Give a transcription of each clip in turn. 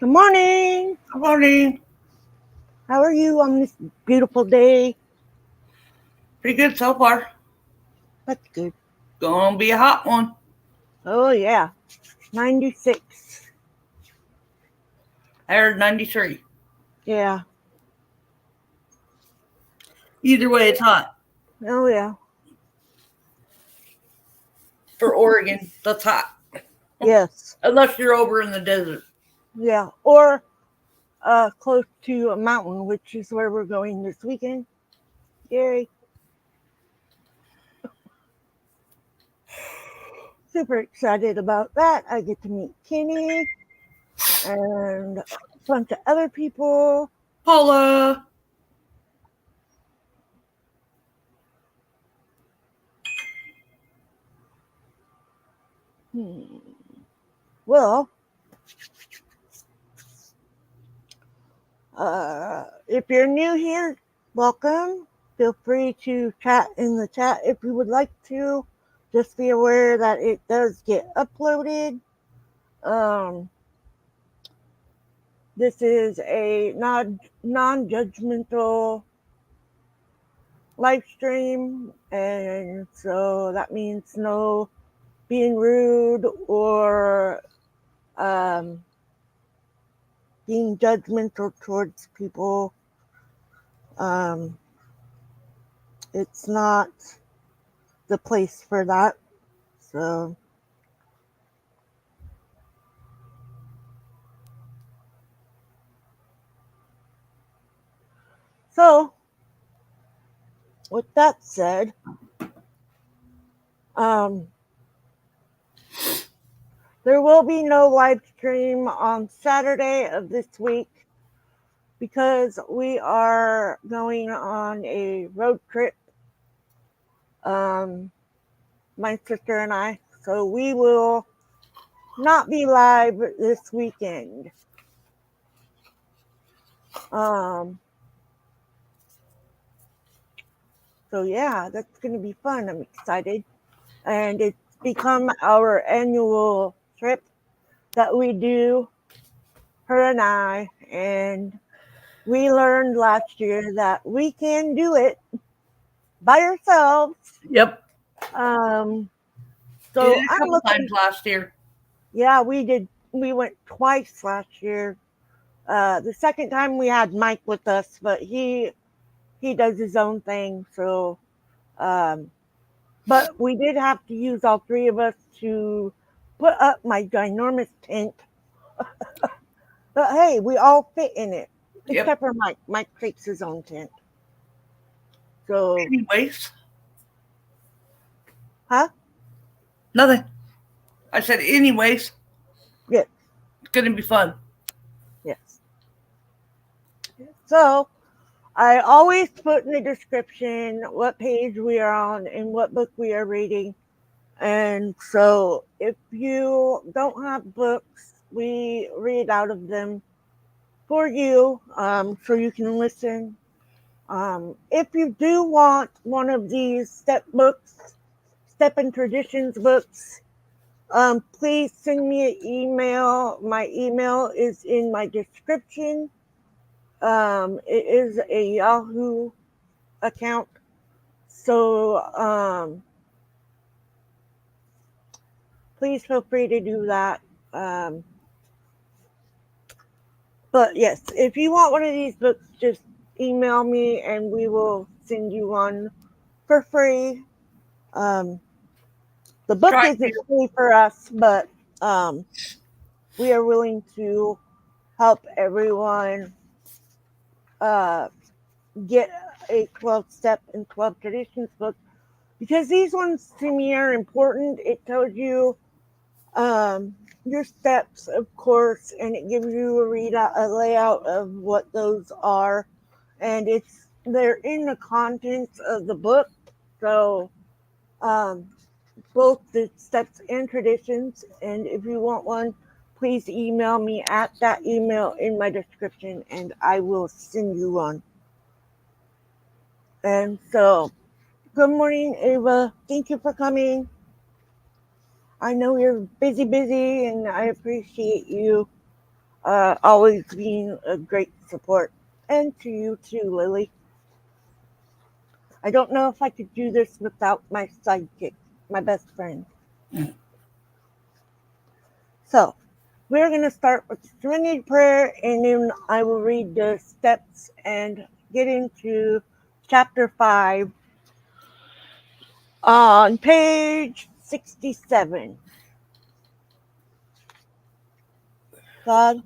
Good morning. Good morning. How are you on this beautiful day? Pretty good so far. That's good. Gonna be a hot one. Oh, yeah. 96. I heard 93. Yeah. Either way, it's hot. Oh, yeah. For Oregon, that's hot. Yes. Unless you're over in the desert. Yeah. Or close to a mountain, which is where we're going this weekend. Yay. Super excited about that. I get to meet Kenny and a bunch of other people. Paula. Hmm. Well, if you're new here, welcome. Feel free to chat in the chat if you would like to. Just be aware that it does get uploaded. Um, this is a non-judgmental live stream, and so that means no being rude or um, being judgmental towards people. Um, it's not the place for that. So, so with that said, um, there will be no live stream on Saturday of this week because we are going on a road trip, um, my sister and I. So we will not be live this weekend. Um, so yeah, that's going to be fun. I'm excited. And it's become our annual trip that we do, her and I. And we learned last year that we can do it by ourselves. Yep. Um, Did so it a I'm couple looking. times last year. Yeah, we did. We went twice last year. The second time we had Mike with us, but he does his own thing. So, um, but we did have to use all three of us to put up my ginormous tent. But hey, we all fit in it, Yep. except for Mike. Mike takes his own tent. So, Anyways, huh? nothing. I said, anyways, Yes, it's gonna be fun. yes. So, I always put in the description what page we are on and what book we are reading. And so if you don't have books, we read out of them for you so you can listen. If you do want one of these step books, step and traditions books, please send me an email. My email is in my description. It is a Yahoo account. So please feel free to do that. Um, but yes, if you want one of these books, just email me and we will send you one for free. Um, the book Try isn't to. free for us, but um, we are willing to help everyone uh, get a 12 step and 12 traditions book because these ones to me are important. It tells you your steps, of course, and it gives you a layout of what those are, and they're in the contents of the book. So um, both the steps and traditions. And if you want one, please email me at that email in my description, and I will send you one. And so, good morning, Ava. Thank you for coming. I know you're busy, and I appreciate you. always being a great support. And to you too, Lily. I don't know if I could do this without my sidekick, my best friend. So, we're going to start with the Serenity Prayer, and then I will read the steps and get into chapter 5 on page 67. God,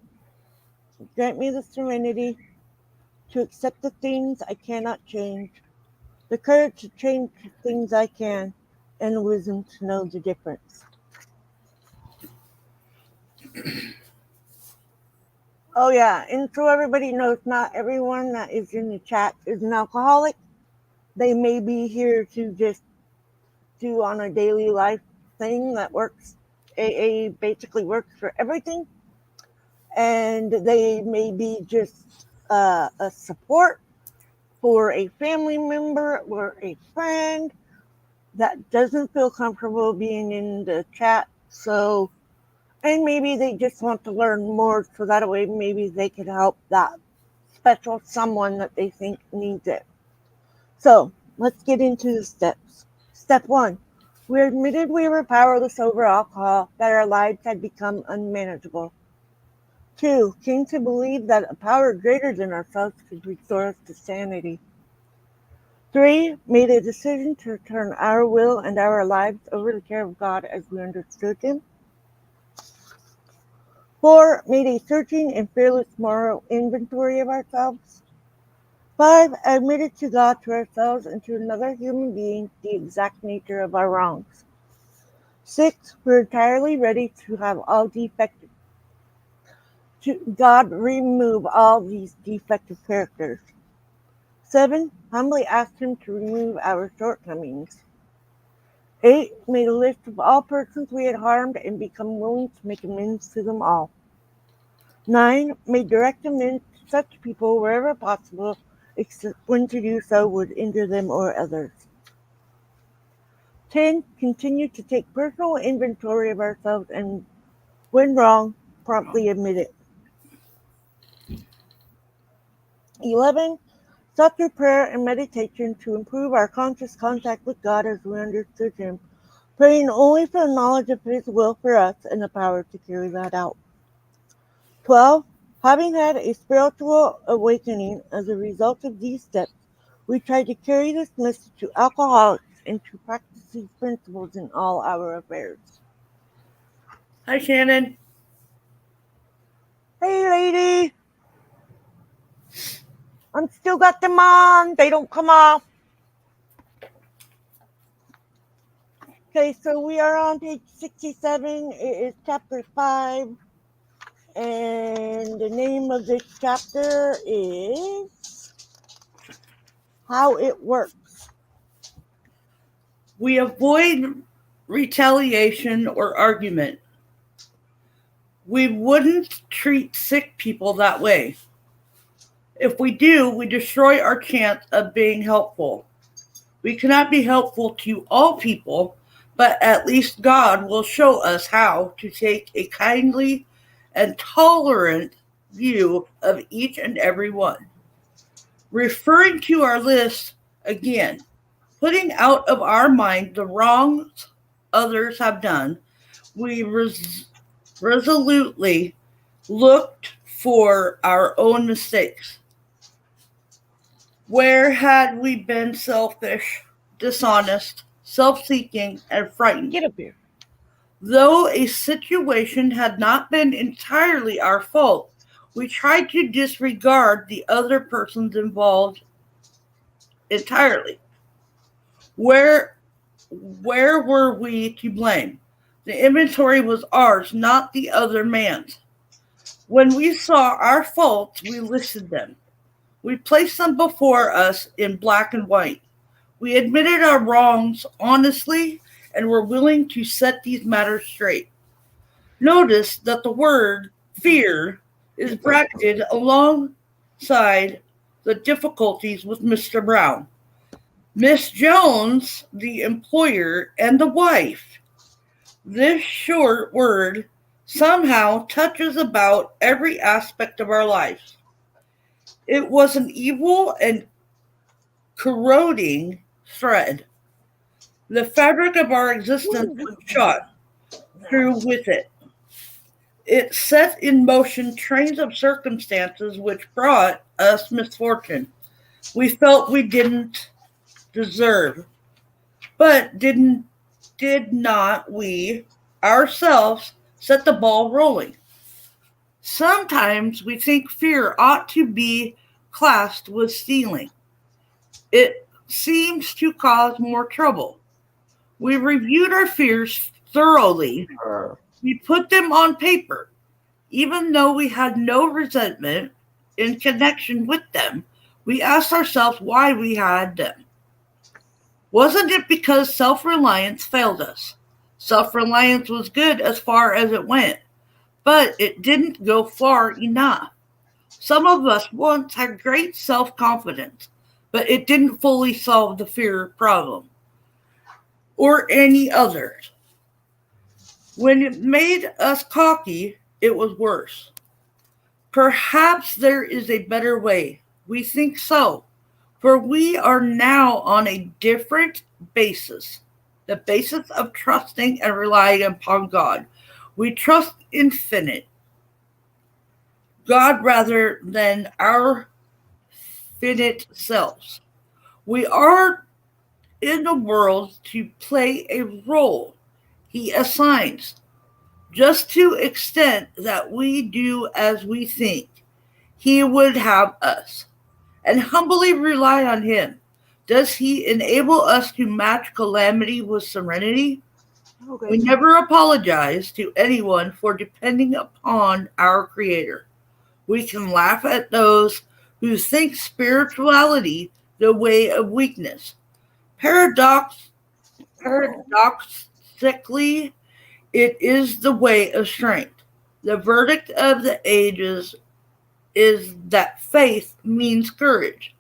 grant me the serenity to accept the things I cannot change, the courage to change the things I can, and the wisdom to know the difference. Oh, yeah, and so everybody knows not everyone that is in the chat is an alcoholic. They may be here to just do on a daily life thing that works. AA basically works for everything. And they may be just a support for a family member or a friend that doesn't feel comfortable being in the chat. So, and maybe they just want to learn more so that way maybe they can help that special someone that they think needs it. So, let's get into the steps. Step 1. We admitted we were powerless over alcohol, that our lives had become unmanageable. 2. Came to believe that a power greater than ourselves could restore us to sanity. 3. Made a decision to turn our will and our lives over to the care of God as we understood Him. 4. Made a searching and fearless moral inventory of ourselves. 5. Admitted to God, to ourselves, and to another human being the exact nature of our wrongs. 6. We're entirely ready to have all defective. God remove all these defective characters. 7. Humbly asked Him to remove our shortcomings. 8. Made a list of all persons we had harmed and become willing to make amends to them all. 9. Made direct amends to such people wherever possible, except when to do so would injure them or others. 10. Continue to take personal inventory of ourselves and, when wrong, promptly admit it. 11. Sought through prayer and meditation to improve our conscious contact with God as we understood Him, praying only for the knowledge of His will for us and the power to carry that out. 12. Having had a spiritual awakening as a result of these steps, we tried to carry this message to alcoholics and to practice these principles in all our affairs. Hi, Shannon. Hey, lady. I'm still got them on. They don't come off. Okay, so we are on page 67. It is chapter 5. And the name of this chapter is How It Works. We avoid retaliation or argument. We wouldn't treat sick people that way. If we do, we destroy our chance of being helpful. We cannot be helpful to all people, but at least God will show us how to take a kindly and tolerant view of each and every one. Referring to our list again, putting out of our mind the wrongs others have done, we resolutely looked for our own mistakes. Where had we been selfish, dishonest, self-seeking, and frightened? Get up here. Though a situation had not been entirely our fault, we tried to disregard the other persons involved entirely. Where were we to blame? The inventory was ours, not the other man's. When we saw our faults, we listed them. We placed them before us in black and white. We admitted our wrongs honestly and were willing to set these matters straight. Notice that the word fear is bracketed alongside the difficulties with Mr. Brown. Miss Jones, the employer, and the wife. This short word somehow touches about every aspect of our lives. It was an evil and corroding thread. The fabric of our existence was shot through with it. It set in motion trains of circumstances which brought us misfortune we felt we didn't deserve. But did not we ourselves set the ball rolling? Sometimes we think fear ought to be classed with stealing. It seems to cause more trouble. We reviewed our fears thoroughly. We put them on paper. Even though we had no resentment in connection with them, we asked ourselves why we had them. Wasn't it because self-reliance failed us? Self-reliance was good as far as it went, but it didn't go far enough. Some of us once had great self-confidence, but it didn't fully solve the fear problem or any others. When it made us cocky, it was worse. Perhaps there is a better way. We think so, for we are now on a different basis, the basis of trusting and relying upon God. We trust infinite God rather than our finite selves. We are in the world to play a role He assigns, just to the extent that we do as we think He would have us, and humbly rely on Him. Does He enable us to match calamity with serenity? Okay. We never apologize to anyone for depending upon our Creator. We can laugh at those who think spirituality the way of weakness. Paradoxically, it is the way of strength. The verdict of the ages is that faith means courage.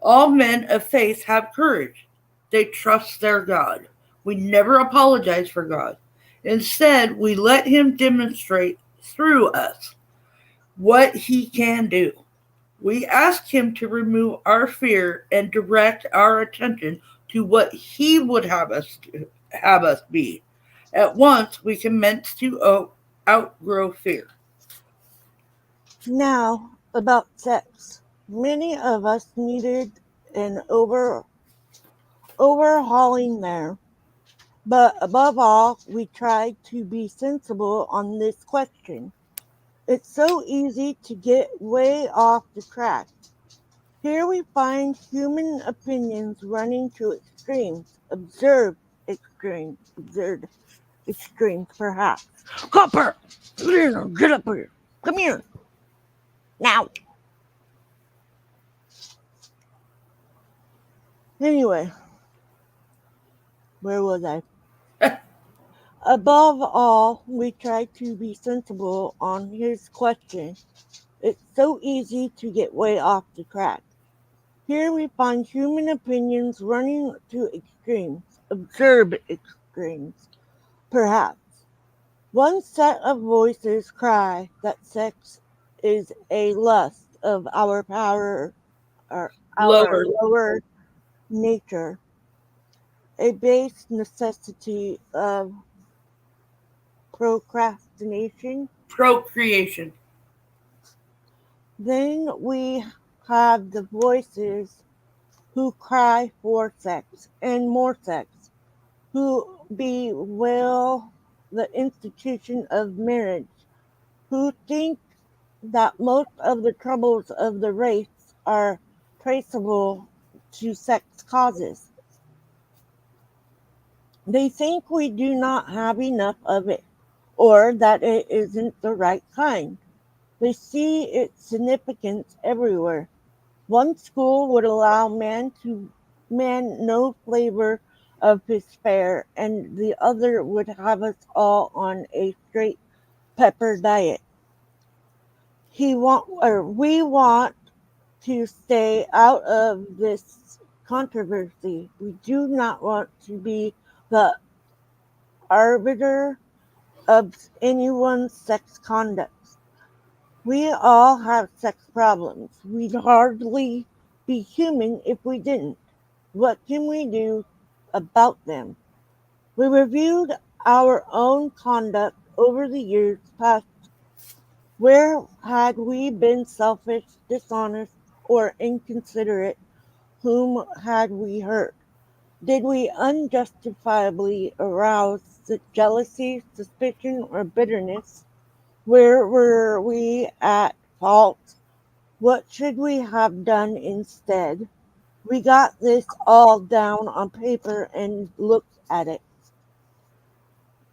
All men of faith have courage. They trust their God. We never apologize for God. Instead, we let Him demonstrate through us what He can do. We ask Him to remove our fear and direct our attention to what He would have us be. At once, we commence to outgrow fear. Now, about sex. Many of us needed an overhauling there. But above all, we tried to be sensible on this question. It's so easy to get way off the track. Here we find human opinions running to extremes, absurd extremes perhaps. Copper! Get up here! Come here! Now! Anyway, where was I? Above all, we try to be sensible on his question. It's so easy to get way off the track. Here we find human opinions running to extremes, absurd extremes, perhaps. One set of voices cry that sex is a lust of our power, or our Lower. lower nature, a base necessity of procrastination. Procreation. Then we have the voices who cry for sex and more sex, who bewail the institution of marriage, who think that most of the troubles of the race are traceable to sex causes. They think we do not have enough of it, or that it isn't the right kind. They see its significance everywhere. One school would allow man no flavor of his fare, and the other would have us all on a straight pepper diet. We want to stay out of this controversy. We do not want to be the arbiter of anyone's sex conduct. We all have sex problems. We'd hardly be human if we didn't. What can we do about them? We reviewed our own conduct over the years past. Where had we been selfish, dishonest, or inconsiderate? Whom had we hurt? Did we unjustifiably arouse the jealousy, suspicion, or bitterness? Where were we at fault? What should we have done instead? We got this all down on paper and looked at it.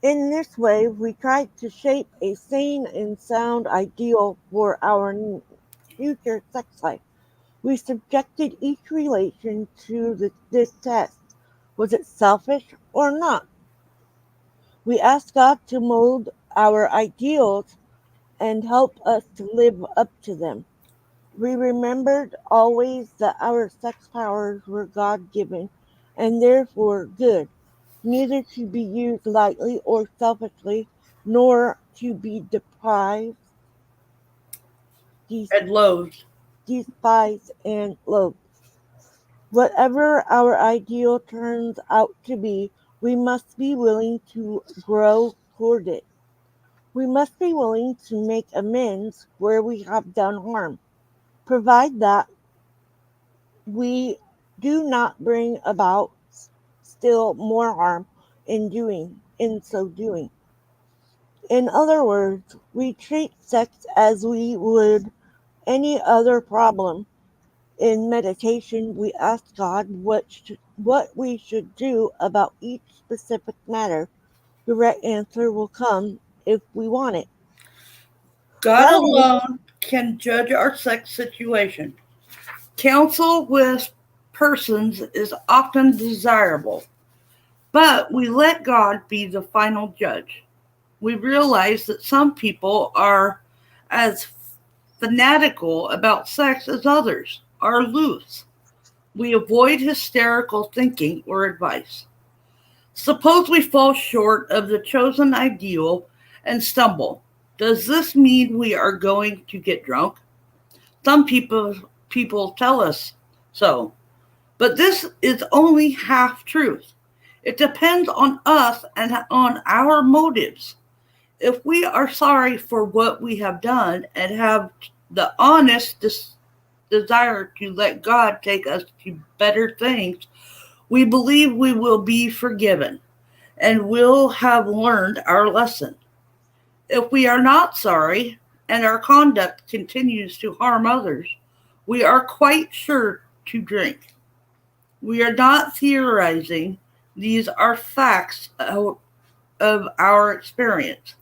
In this way, we tried to shape a sane and sound ideal for our future sex life. We subjected each relation to this test. Was it selfish or not? We asked God to mold our ideals and help us to live up to them. We remembered always that our sex powers were God given and therefore good, neither to be used lightly or selfishly, nor to be deprived, And loathed. despised, and loathed. Whatever our ideal turns out to be, we must be willing to grow toward it. We must be willing to make amends where we have done harm, provide that we do not bring about still more harm in so doing. In other words, we treat sex as we would any other problem. In meditation, we ask God what we should do about each specific matter. The right answer will come if we want it. God That is, alone can judge our sex situation. Counsel with persons is often desirable, but we let God be the final judge. We realize that some people are as fanatical about sex as others are loose. We avoid hysterical thinking or advice. Suppose we fall short of the chosen ideal and stumble. Does this mean we are going to get drunk? Some people tell us so, but this is only half truth. It depends on us and on our motives. If we are sorry for what we have done and have the honest desire to let God take us to better things, we believe we will be forgiven and will have learned our lesson. If we are not sorry and our conduct continues to harm others, we are quite sure to drink. We are not theorizing, these are facts of our experience.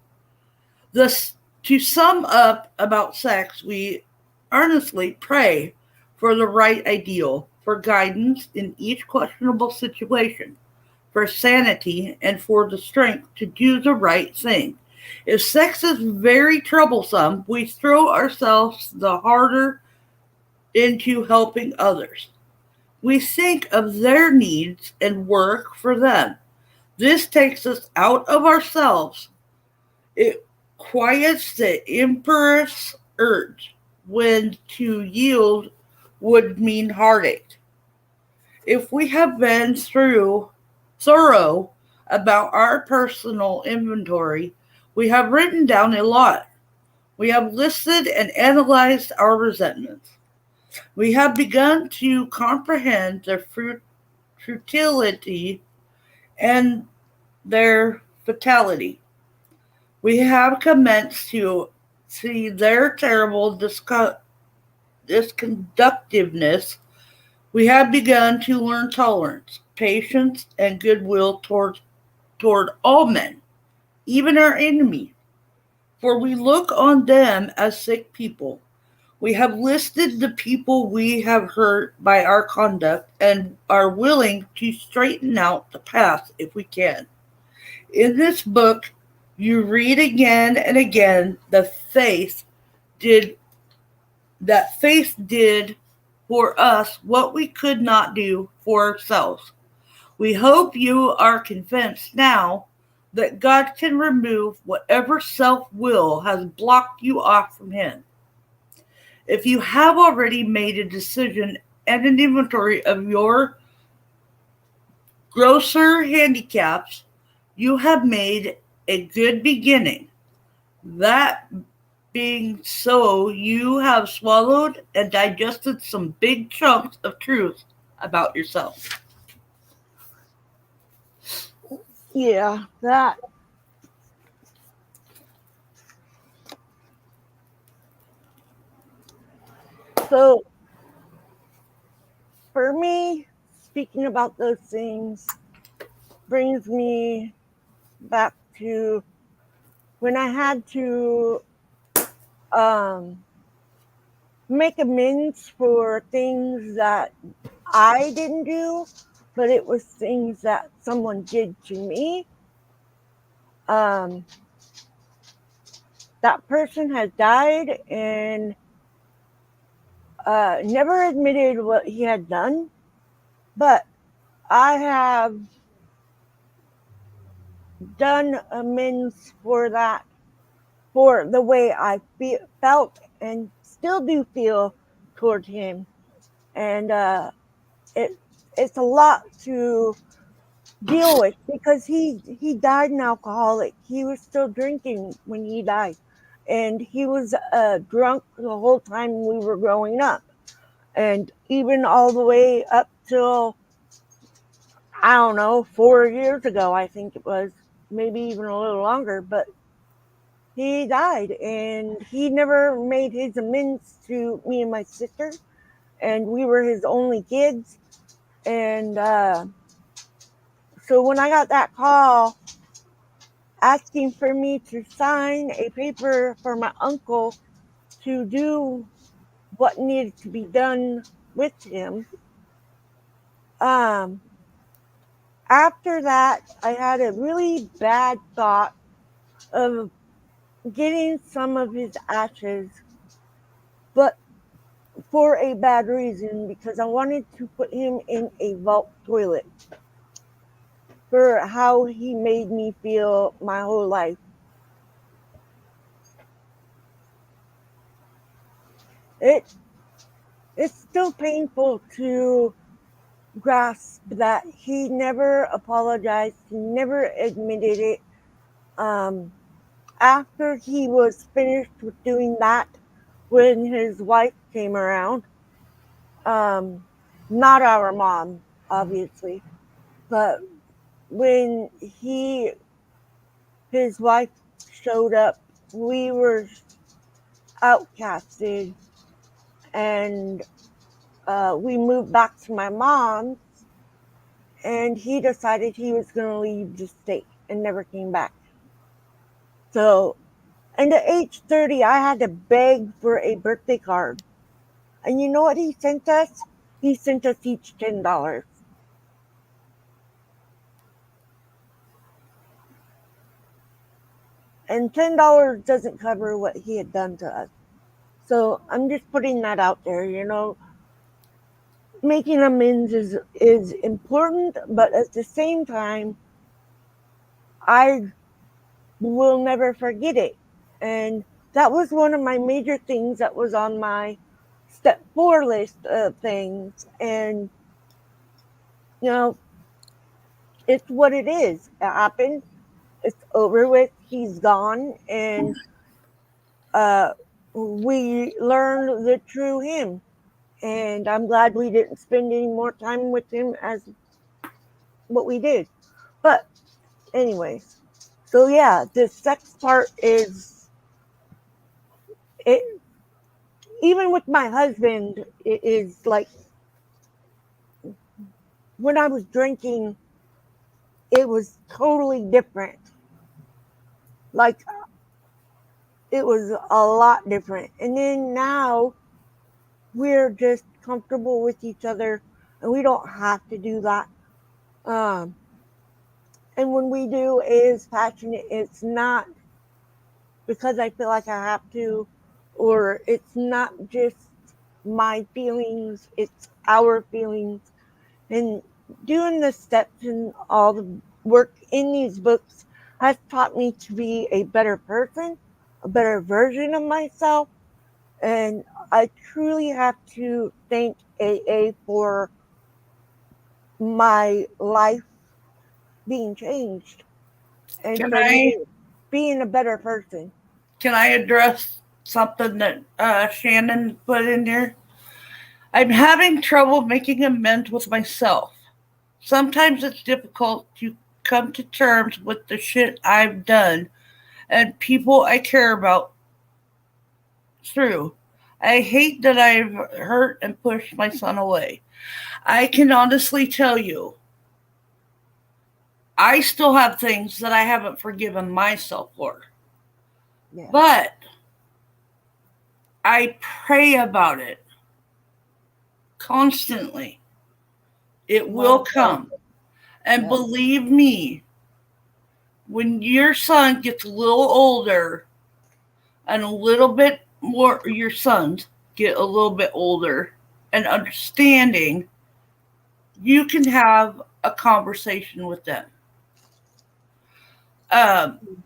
Thus, to sum up about sex, we earnestly pray for the right ideal, for guidance in each questionable situation, for sanity, and for the strength to do the right thing. If sex is very troublesome, we throw ourselves the harder into helping others. We think of their needs and work for them. This takes us out of ourselves. It quiets the imperious urge when to yield would mean heartache. If we have been thorough about our personal inventory, we have written down a lot. We have listed and analyzed our resentments. We have begun to comprehend their futility and their fatality. We have commenced to see their terrible disconductiveness. We have begun to learn tolerance, patience, and goodwill toward all men, even our enemy, for we look on them as sick people. We have listed the people we have hurt by our conduct and are willing to straighten out the path if we can. In this book, you read again and again did faith did for us what we could not do for ourselves. We hope you are convinced now that God can remove whatever self will has blocked you off from Him. If you have already made a decision and an inventory of your grosser handicaps, you have made a good beginning. That being so, you have swallowed and digested some big chunks of truth about yourself. Yeah, that. So for me, speaking about those things brings me back to when I had to um, make amends for things that I didn't do, but it was things that someone did to me. Um, that person has died and never admitted what he had done, but I have done amends for that, for the way I felt and still do feel toward him. And it it's a lot to deal with because he died an alcoholic. He was still drinking when he died, and he was drunk the whole time we were growing up, and even all the way up till I don't know 4 years ago. I think it was maybe even a little longer, but he died, and he never made his amends to me and my sister, and we were his only kids, and so when I got that call asking for me to sign a paper for my uncle to do what needed to be done with him. Um, After that, I had a really bad thought of getting some of his ashes, but for a bad reason because I wanted to put him in a vault toilet for how he made me feel my whole life. It it's still painful to grasp that he never apologized, he never admitted it. Um, After he was finished with doing that, when his wife came around, um, not our mom, obviously, but when his wife showed up, we were outcasted, and we moved back to my mom's, and he decided he was going to leave the state and never came back. So, and at age 30, I had to beg for a birthday card. And you know what he sent us? He sent us each $10. And $10 doesn't cover what he had done to us. So I'm just putting that out there, making amends is important, but at the same time, I will never forget it. And that was one of my major things that was on my step 4 list of things. And, you know, it's what it is. It happened. It's over with. He's gone. And uh, we learned the true him. And I'm glad we didn't spend any more time with him as what we did. But, anyways, so yeah, the sex part is it. Even with my husband, it is like when I was drinking, it was totally different. Like it was a lot different. And then now we're just comfortable with each other and we don't have to do that. Um, and when we do, it is passionate. It's not because I feel like I have to, or it's not just my feelings, it's our feelings. And doing the steps and all the work in these books has taught me to be a better person, a better version of myself. And I truly have to thank AA for my life being changed and Can for I me being a better person. can I address something that Shannon put in there? I'm having trouble making amends with myself. Sometimes it's difficult to come to terms with the shit I've done and people I care about through. I hate that I've hurt and pushed my son away. I can honestly tell you, I still have things that I haven't forgiven myself for. Yeah. But I pray about it constantly. It will come. And Yep. believe me, when your son gets a little older and a little bit more, your sons get a little bit older and understanding, you can have a conversation with them. Um,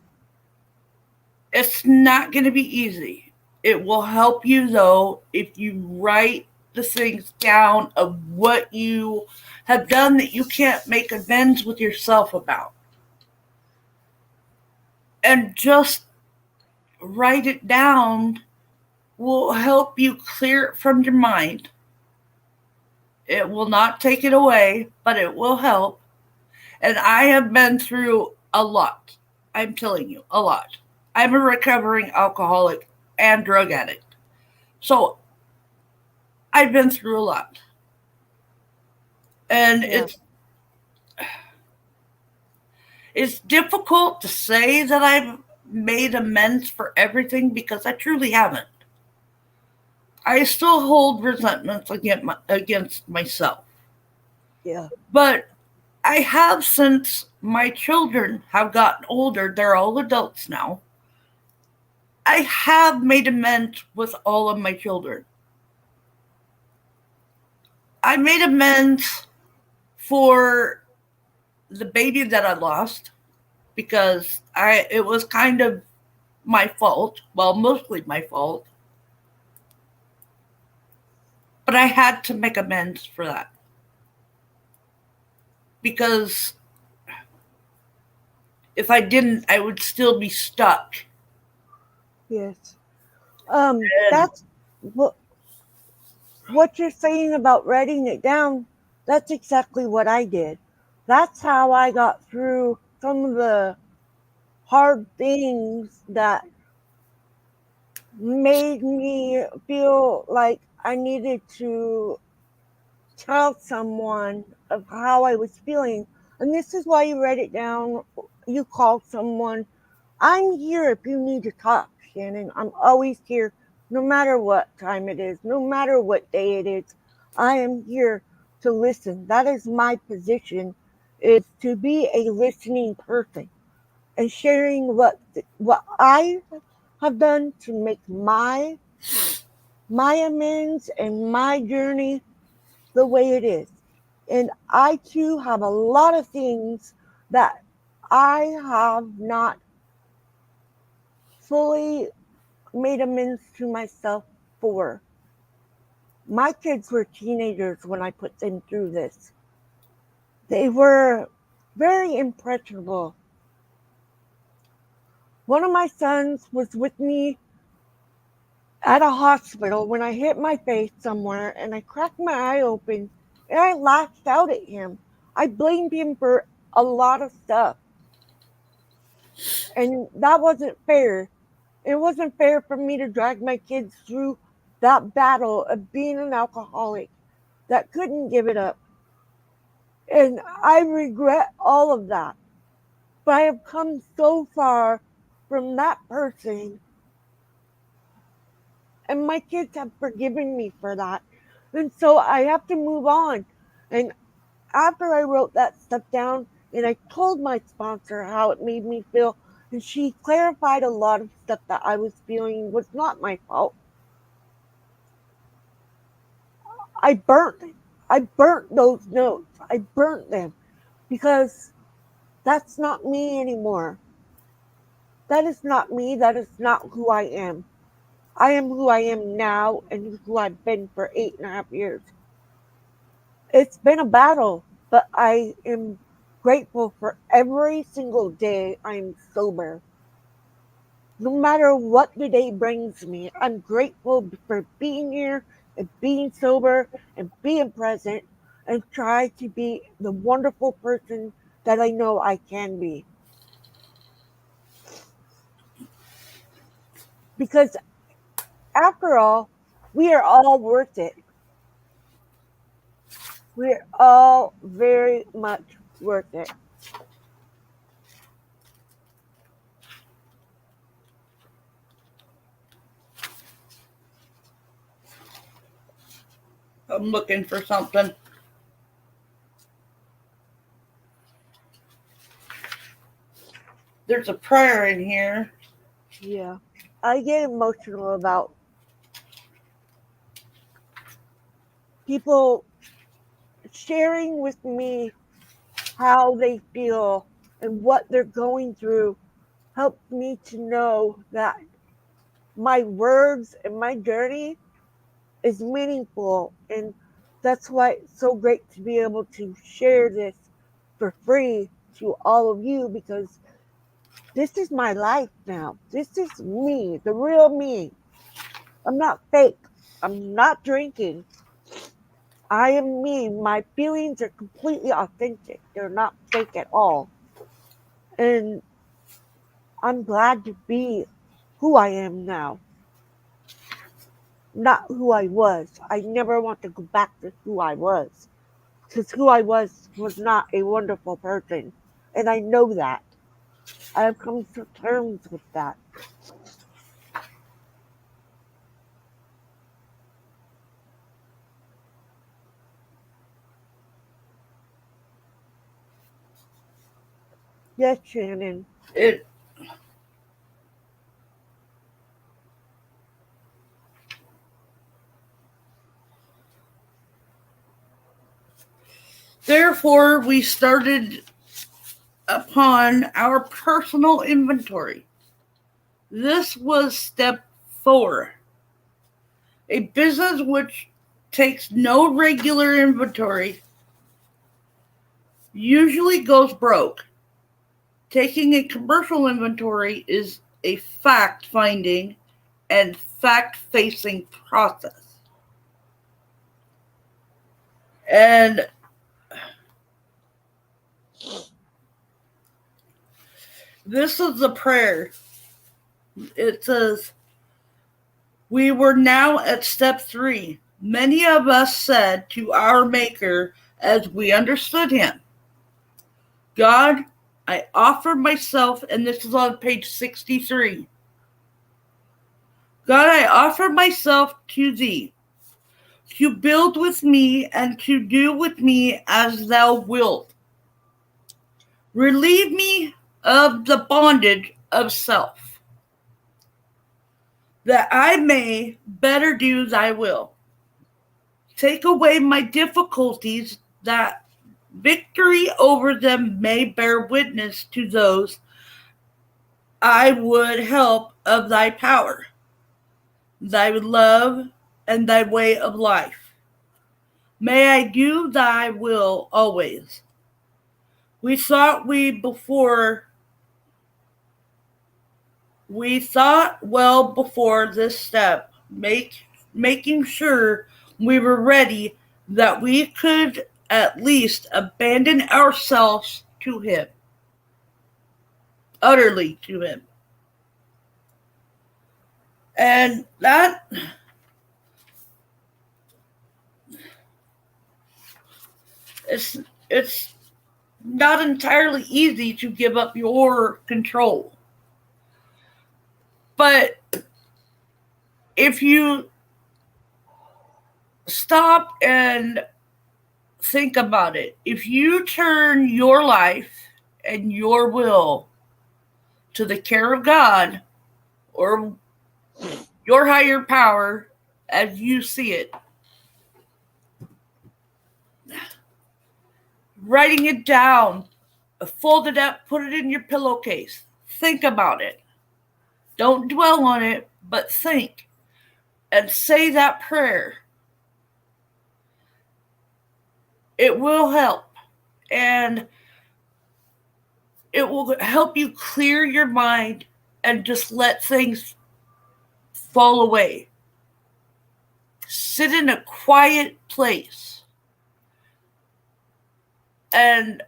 it's not going to be easy. It will help you, though, if you write the things down of what you have done that you can't make amends with yourself about. And just write it down will help you clear it from your mind. It will not take it away, but it will help. And I have been through a lot. I'm telling you, a lot. I'm a recovering alcoholic and drug addict. So I've been through a lot. And Yeah. it's difficult to say that I've made amends for everything because I truly haven't. I still hold resentments against myself. Yeah. But I have, since my children have gotten older, they're all adults now. I have made amends with all of my children. I made amends for the baby that I lost because I it was kind of my fault, well, mostly my fault, but I had to make amends for that because if I didn't, I would still be stuck. Yes. And That's what you're saying about writing it down. That's exactly what I did. That's how I got through some of the hard things that made me feel like I needed to tell someone of how I was feeling. And this is why you write it down. You call someone. I'm here if you need to talk, Shannon. I'm always here, no matter what time it is, no matter what day it is. I am here to listen. That is my position, is to be a listening person and sharing what I have done to make my amends and my journey the way it is. And I too have a lot of things that I have not fully made amends to myself for. My kids were teenagers when I put them through this. They were very impressionable. One of my sons was with me at a hospital when I hit my face somewhere and I cracked my eye open and I lashed out at him. I blamed him for a lot of stuff. And that wasn't fair. It wasn't fair for me to drag my kids through that battle of being an alcoholic that couldn't give it up. And I regret all of that. But I have come so far from that person, and my kids have forgiven me for that. And so I have to move on. And after I wrote that stuff down and I told my sponsor how it made me feel, and she clarified a lot of stuff that I was feeling was not my fault. I burnt them. I burnt those notes. I burnt them because that's not me anymore. That is not me. That is not who I am. I am who I am now and who I've been for 8.5 years. It's been a battle, but I am grateful for every single day I'm sober. No matter what the day brings me, I'm grateful for being here and being sober and being present and try to be the wonderful person that I know I can be. Because after all, we are all worth it. We're all very much worth it. I'm looking for something. There's a prayer in here. Yeah. I get emotional about people sharing with me how they feel and what they're going through helps me to know that my words and my journey is meaningful. And that's why it's so great to be able to share this for free to all of you because this is my life now. This is me, the real me. I'm not fake. I'm not drinking. I am me. My feelings are completely authentic. They're not fake at all. And I'm glad to be who I am now, not who I was. I never want to go back to who I was because who I was not a wonderful person. And I know that. I have come to terms with that. Yes, Shannon. It Therefore, we started upon our personal inventory. This was step 4. A business which takes no regular inventory usually goes broke. Taking a commercial inventory is a fact-finding and fact-facing process. And this is the prayer. It says, we were now at step 3. Many of us said to our Maker as we understood him, God, I offer myself, and this is on page 63. God, I offer myself to thee, to build with me and to do with me as thou wilt. Relieve me of the bondage of self, that I may better do thy will. Take away my difficulties, that victory over them may bear witness to those I would help of thy power, thy love, and thy way of life. May I do thy will always. We thought well before this step, making sure we were ready, that we could at least abandon ourselves to him, utterly to him. And that it's not entirely easy to give up your control. But if you stop and think about it, if you turn your life and your will to the care of God or your higher power as you see it, writing it down, fold it up, put it in your pillowcase, think about it. Don't dwell on it, but think and say that prayer. It will help. And it will help you clear your mind and just let things fall away. Sit in a quiet place and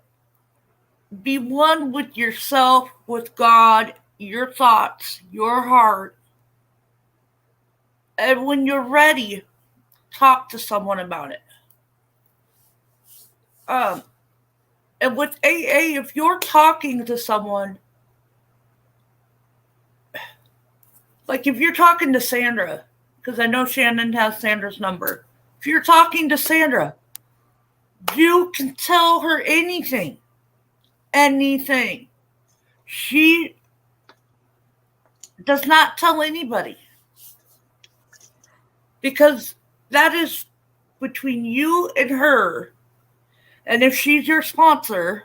be one with yourself, with God, your thoughts, your heart. And when you're ready, talk to someone about it. And with AA, if you're talking to someone, like if you're talking to Sandra, because I know Shannon has Sandra's number. If you're talking to Sandra, you can tell her anything. Anything. She does not tell anybody. Because that is between you and her. And if she's your sponsor,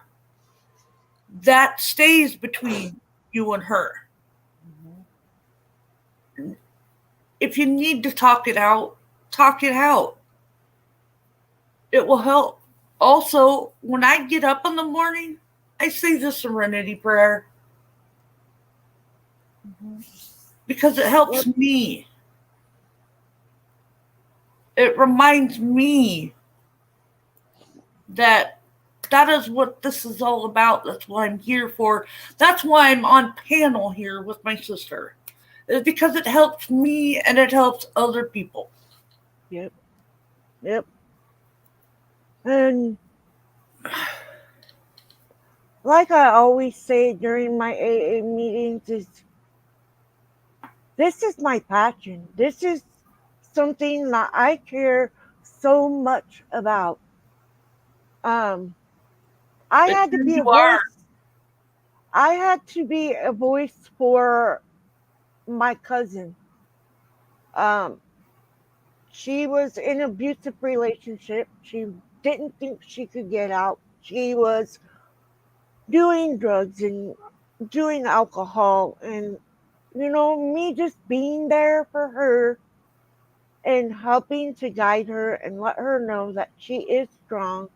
that stays between you and her. Mm-hmm. If you need to talk it out, talk it out. It will help. Also, when I get up in the morning, I say the Serenity Prayer. Mm-hmm. Because it helps me. It reminds me that is what this is all about. That's what I'm here for. That's why I'm on panel here with my sister. It's because it helps me and it helps other people. Yep. And like I always say during my AA meetings, this is my passion. This is something that I care so much about. I had to be a voice. I had to be a voice for my cousin. She was in an abusive relationship. She didn't think she could get out. She was doing drugs and doing alcohol, and me just being there for her and helping to guide her and let her know that she is strong,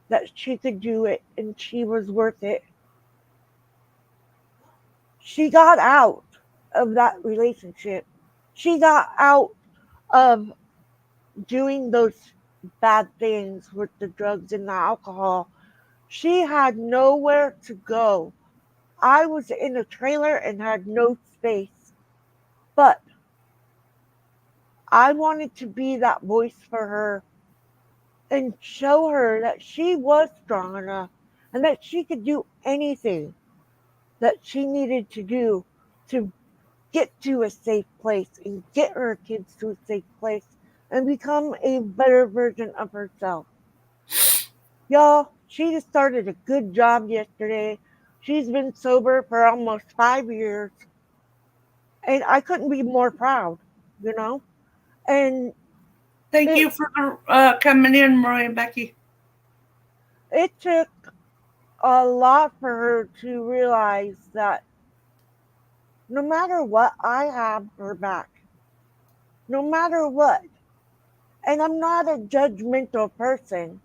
that she could do it, and she was worth it. She got out of that relationship. She got out of doing those bad things with the drugs and the alcohol. She had nowhere to go. I was in a trailer and had no space. But I wanted to be that voice for her and show her that she was strong enough and that she could do anything that she needed to do to get to a safe place and get her kids to a safe place and become a better version of herself. Y'all, she just started a good job yesterday. She's been sober for almost 5 years. And I couldn't be more proud, And thank you for coming in, Roy and Becky. It took a lot for her to realize that no matter what, I have her back. No matter what. And I'm not a judgmental person.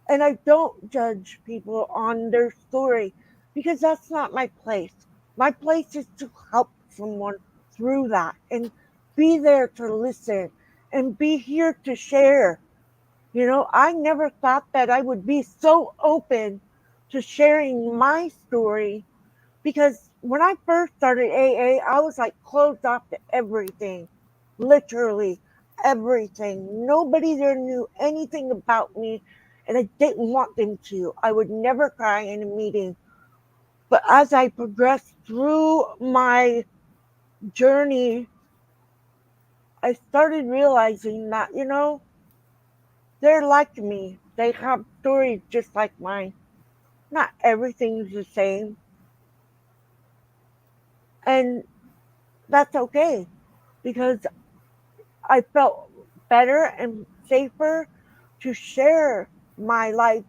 And I don't judge people on their story because that's not my place. My place is to help someone through that and be there to listen and be here to share. I never thought that I would be so open to sharing my story because when I first started AA, I was like closed off to everything, literally everything. Nobody there knew anything about me, and I didn't want them to. I would never cry in a meeting. But as I progressed through my journey, I started realizing that, they're like me. They have stories just like mine. Not everything's the same. And that's okay because I felt better and safer to share my life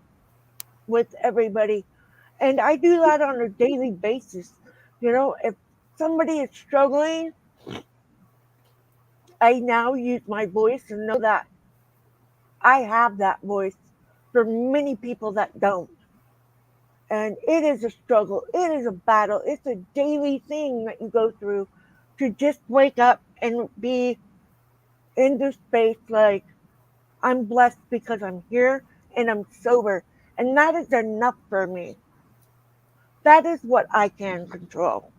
with everybody. And I do that on a daily basis. If somebody is struggling, I now use my voice and know that I have that voice for many people that don't. And it is a struggle, it is a battle, it's a daily thing that you go through to just wake up and be in this space like, I'm blessed because I'm here and I'm sober. And that is enough for me. That is what I can control.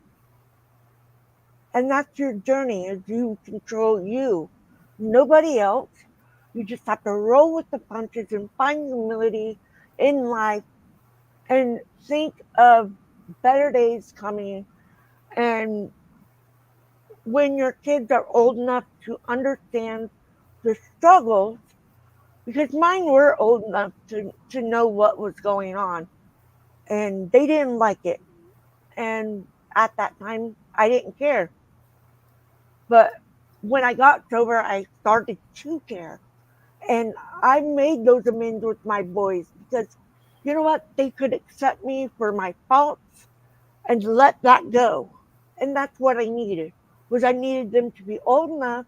And that's your journey, is you control you. Nobody else. You just have to roll with the punches and find humility in life and think of better days coming. And when your kids are old enough to understand the struggles, because mine were old enough to know what was going on, and they didn't like it. And at that time, I didn't care. But when I got sober, I started to care. And I made those amends with my boys because you know what? They could accept me for my faults and let that go. And that's what I needed. Was I needed them to be old enough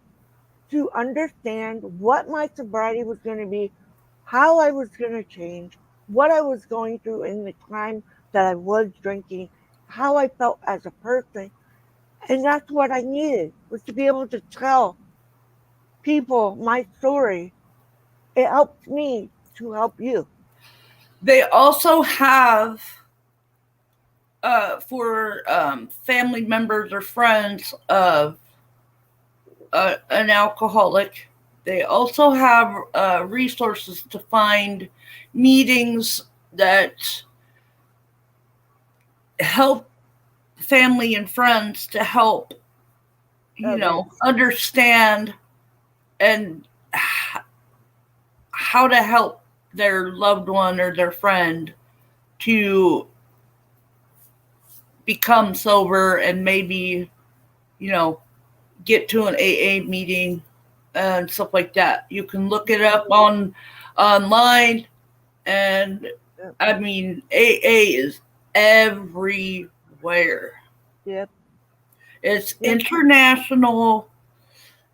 to understand what my sobriety was going to be, how I was going to change, what I was going through in the time that I was drinking, how I felt as a person. And that's what I needed, was to be able to tell people my story. It helped me to help you. They also have, for family members or friends of an alcoholic, they also have resources to find meetings that help family and friends to help, understand and how to help their loved one or their friend to become sober and maybe, get to an AA meeting and stuff like that. You can look it up online, and I mean, AA is everywhere. Yep. It's international.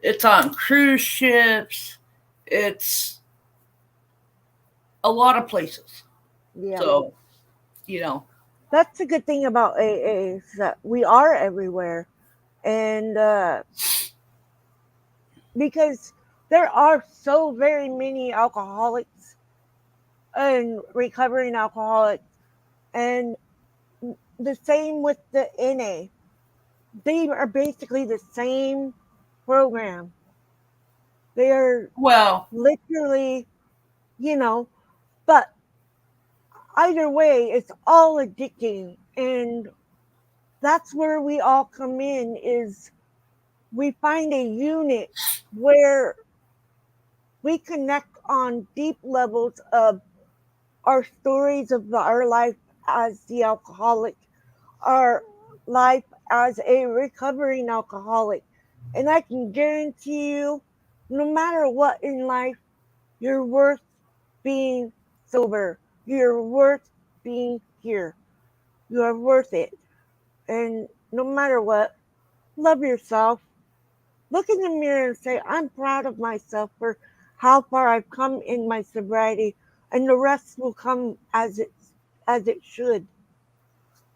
It's on cruise ships. It's a lot of places. Yeah. So, That's the good thing about AA, is that we are everywhere. And because there are so very many alcoholics and recovering alcoholics, and the same with the NA. They are basically the same program. They are literally, but either way, it's all addicting. And that's where we all come in, is we find a unit where we connect on deep levels of our stories of our life as the alcoholic, our life as a recovering alcoholic. And I can guarantee you, no matter what in life, you're worth being sober. You're worth being here. You are worth it. And no matter what, love yourself. Look in the mirror and say, I'm proud of myself for how far I've come in my sobriety, and the rest will come as it should.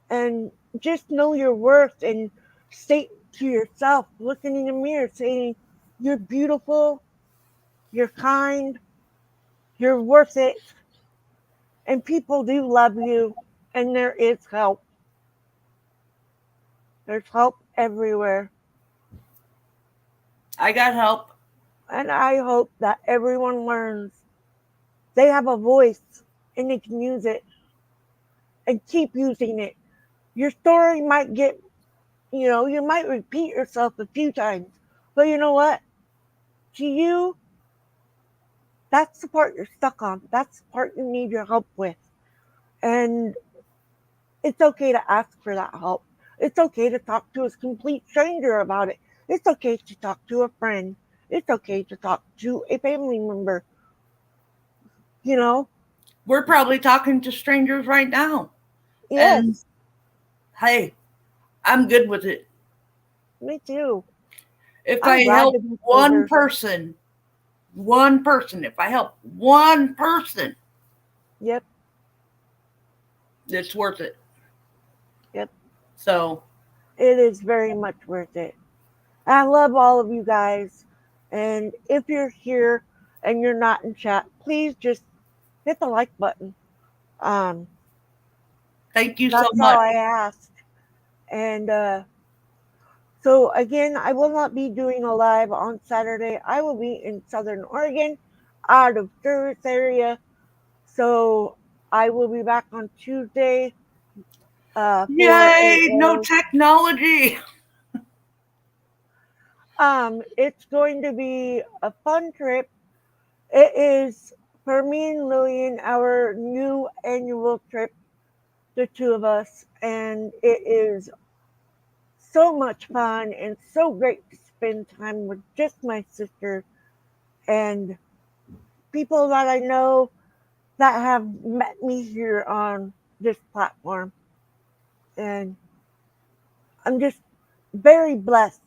And just know your worth and state to yourself, looking in the mirror, saying, you're beautiful, you're kind, you're worth it, and people do love you, and there is help. There's help everywhere. I got help. And I hope that everyone learns they have a voice and they can use it and keep using it. Your story might get, you might repeat yourself a few times, but you know what? To you, that's the part you're stuck on. That's the part you need your help with. And it's okay to ask for that help. It's okay to talk to a complete stranger about it. It's okay to talk to a friend. It's okay to talk to a family member. We're probably talking to strangers right now. Yes. And hey, I'm good with it. Me too. If I'm I glad help to be one sober. person, if I help one person, Yep. it's worth it. Yep. So, It is very much worth it. I love all of you guys. And if you're here and you're not in chat, please just hit the like button. Um, thank you so that's all much. I ask. And so again, I will not be doing a live on Saturday. I will be in Southern Oregon, out of Service area. So I will be back on Tuesday. For Yay! No technology. it's going to be a fun trip. It is for me and Lillian our new annual trip, the two of us, and it is so much fun and so great to spend time with just my sister and people that I know that have met me here on this platform. And I'm just very blessed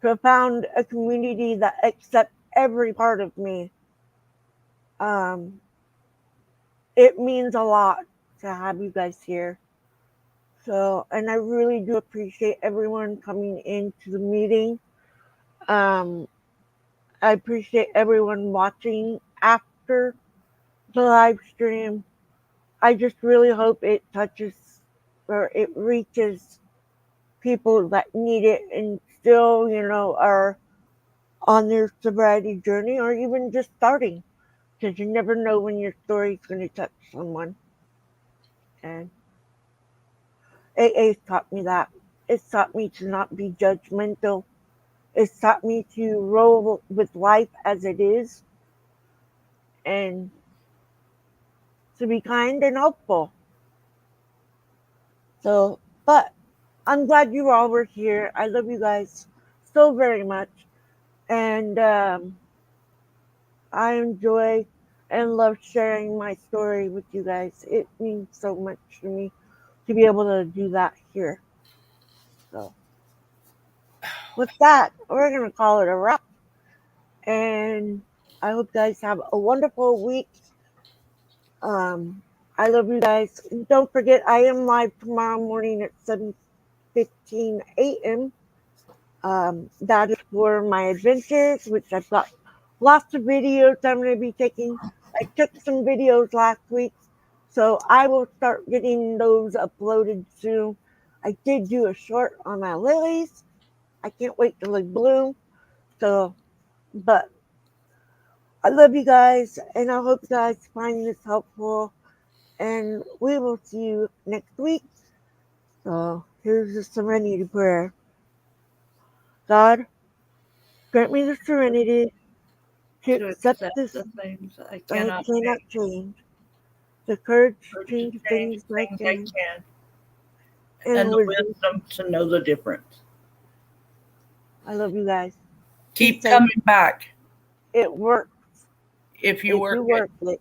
to have found a community that accepts every part of me. Um, it means a lot to have you guys here. So, and I really do appreciate everyone coming into the meeting. Um, I appreciate everyone watching after the live stream. I just really hope it touches or it reaches people that need it and still, are on their sobriety journey or even just starting because you never know when your story is going to touch someone. And AA's taught me that. It's taught me to not be judgmental. It's taught me to roll with life as it is and to be kind and hopeful. So, but I'm glad you all were here. I love you guys so very much. And I enjoy and love sharing my story with you guys. It means so much to me to be able to do that here. So, with that, we're going to call it a wrap. And I hope you guys have a wonderful week. I love you guys. And don't forget, I am live tomorrow morning at 7:15 a.m. That is for my adventures, which I've got lots of videos I'm going to be taking. I took some videos last week, so I will start getting those uploaded soon. I did do a short on my lilies. I can't wait till they bloom. So, but I love you guys, and I hope you guys find this helpful. And we will see you next week. So, here's the serenity prayer. God, grant me the serenity to To accept accept this the things I I cannot cannot change, change, the courage or to to change change things I things I can, can, and and the wisdom. wisdom to know the difference. I love you guys. Be Keep safe. coming back It works if you if work you it. work it.